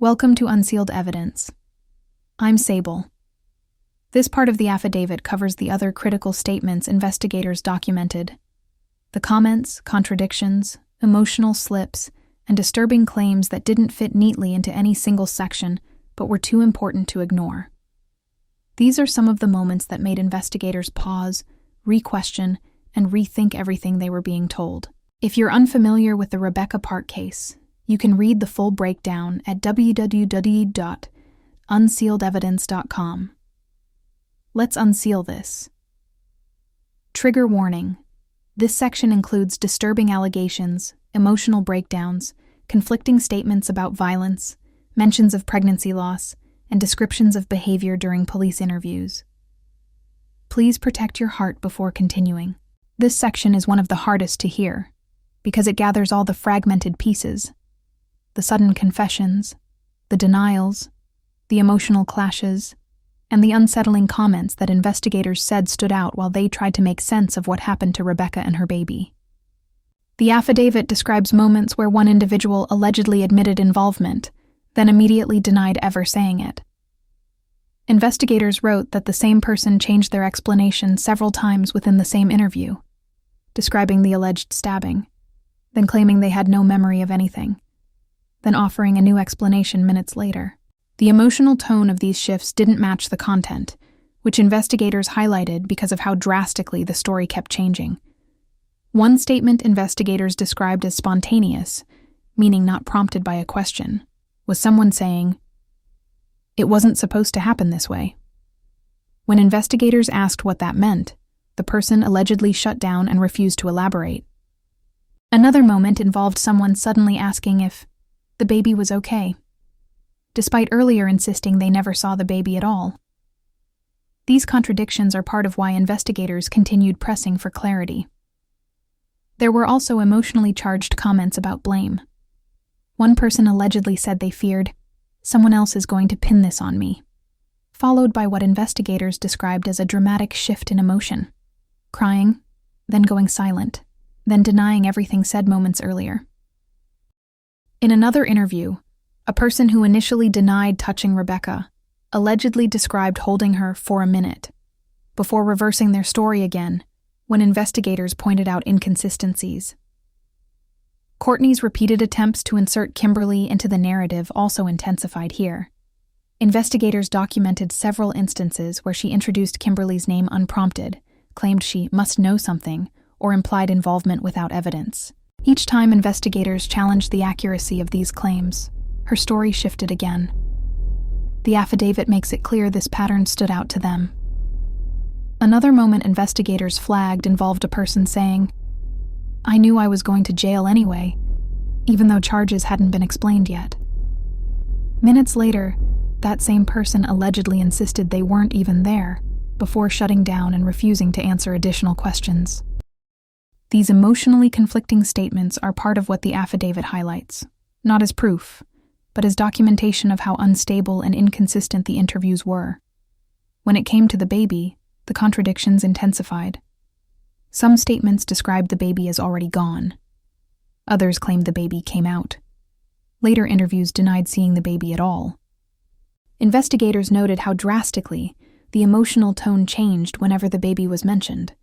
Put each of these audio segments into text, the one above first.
Welcome to Unsealed Evidence. I'm Sable. This part of the affidavit covers the other critical statements investigators documented. The comments, contradictions, emotional slips, and disturbing claims that didn't fit neatly into any single section but were too important to ignore. These are some of the moments that made investigators pause, re-question, and rethink everything they were being told. If you're unfamiliar with the Rebecca Park case, you can read the full breakdown at www.unsealedevidence.com. Let's unseal this. Trigger warning. This section includes disturbing allegations, emotional breakdowns, conflicting statements about violence, mentions of pregnancy loss, and descriptions of behavior during police interviews. Please protect your heart before continuing. This section is one of the hardest to hear, because it gathers all the fragmented pieces. The sudden confessions, the denials, the emotional clashes, and the unsettling comments that investigators said stood out while they tried to make sense of what happened to Rebecca and her baby. The affidavit describes moments where one individual allegedly admitted involvement, then immediately denied ever saying it. Investigators wrote that the same person changed their explanation several times within the same interview, describing the alleged stabbing, then claiming they had no memory of anything, then offering a new explanation minutes later. The emotional tone of these shifts didn't match the content, which investigators highlighted because of how drastically the story kept changing. One statement investigators described as spontaneous, meaning not prompted by a question, was someone saying, "It wasn't supposed to happen this way." When investigators asked what that meant, the person allegedly shut down and refused to elaborate. Another moment involved someone suddenly asking if the baby was okay, despite earlier insisting they never saw the baby at all. These contradictions are part of why investigators continued pressing for clarity. There were also emotionally charged comments about blame. One person allegedly said they feared, "Someone else is going to pin this on me," followed by what investigators described as a dramatic shift in emotion, crying, then going silent, then denying everything said moments earlier. In another interview, a person who initially denied touching Rebecca allegedly described holding her for a minute, before reversing their story again when investigators pointed out inconsistencies. Courtney's repeated attempts to insert Kimberly into the narrative also intensified here. Investigators documented several instances where she introduced Kimberly's name unprompted, claimed she must know something, or implied involvement without evidence. Each time investigators challenged the accuracy of these claims, her story shifted again. The affidavit makes it clear this pattern stood out to them. Another moment investigators flagged involved a person saying, "I knew I was going to jail anyway, even though charges hadn't been explained yet." Minutes later, that same person allegedly insisted they weren't even there, before shutting down and refusing to answer additional questions. These emotionally conflicting statements are part of what the affidavit highlights, not as proof, but as documentation of how unstable and inconsistent the interviews were. When it came to the baby, the contradictions intensified. Some statements described the baby as already gone. Others claimed the baby came out. Later interviews denied seeing the baby at all. Investigators noted how drastically the emotional tone changed whenever the baby was mentioned.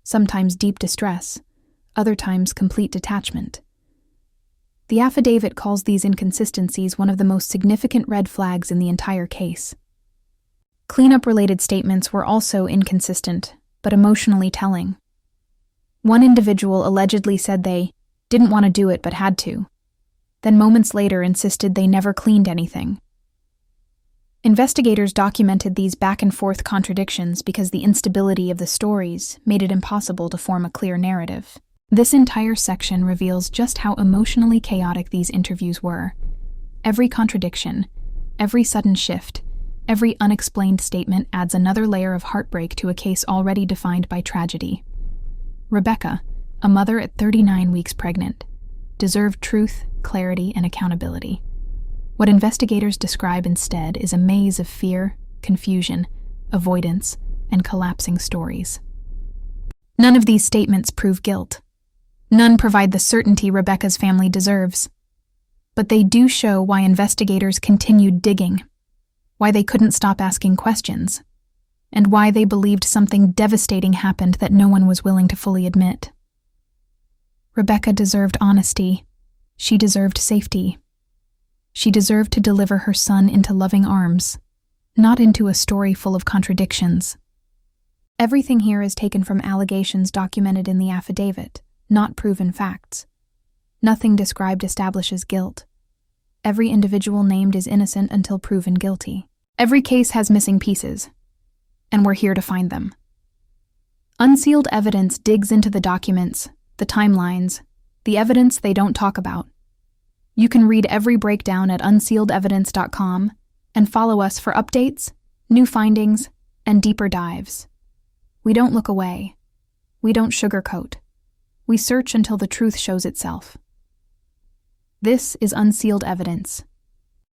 Sometimes deep distress, other times complete detachment. The affidavit calls these inconsistencies one of the most significant red flags in the entire case. Cleanup-related statements were also inconsistent, but emotionally telling. One individual allegedly said they didn't want to do it but had to, then moments later insisted they never cleaned anything. Investigators documented these back-and-forth contradictions because the instability of the stories made it impossible to form a clear narrative. This entire section reveals just how emotionally chaotic these interviews were. Every contradiction, every sudden shift, every unexplained statement adds another layer of heartbreak to a case already defined by tragedy. Rebecca, a mother at 39 weeks pregnant, deserved truth, clarity, and accountability. What investigators describe instead is a maze of fear, confusion, avoidance, and collapsing stories. None of these statements prove guilt. None provide the certainty Rebecca's family deserves. But they do show why investigators continued digging, why they couldn't stop asking questions, and why they believed something devastating happened that no one was willing to fully admit. Rebecca deserved honesty. She deserved safety. She deserved to deliver her son into loving arms, not into a story full of contradictions. Everything here is taken from allegations documented in the affidavit, not proven facts. Nothing described establishes guilt. Every individual named is innocent until proven guilty. Every case has missing pieces, and we're here to find them. Unsealed evidence digs into the documents, the timelines, the evidence they don't talk about. You can read every breakdown at unsealedevidence.com and follow us for updates, new findings, and deeper dives. We don't look away. We don't sugarcoat. We search until the truth shows itself. This is Unsealed Evidence.